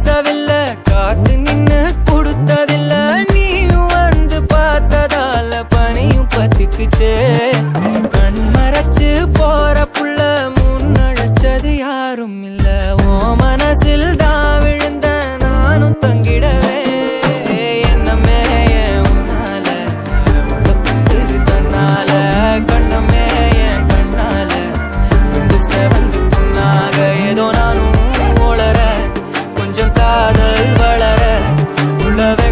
பேசவில்லை, காத்து நின்னு கொடுத்ததில்ல. நீயும் வந்து பார்த்ததால பனியும் பத்திக்குச்சே. கண் மறைச்சு போற புள்ள முன்னழைச்சது யாரும் இல்ல. ஓ மனசில் தான் விழுந்த நானும் தங்கிடவே. என்னமே உன்னால புத்துது தன்னால. கண்ணமே என் கண்ணால வந்து செவந்து புண்ணாக. ஏதோ நானும் ஓளற கொஞ்சம் காதல் வளர உள்ளவே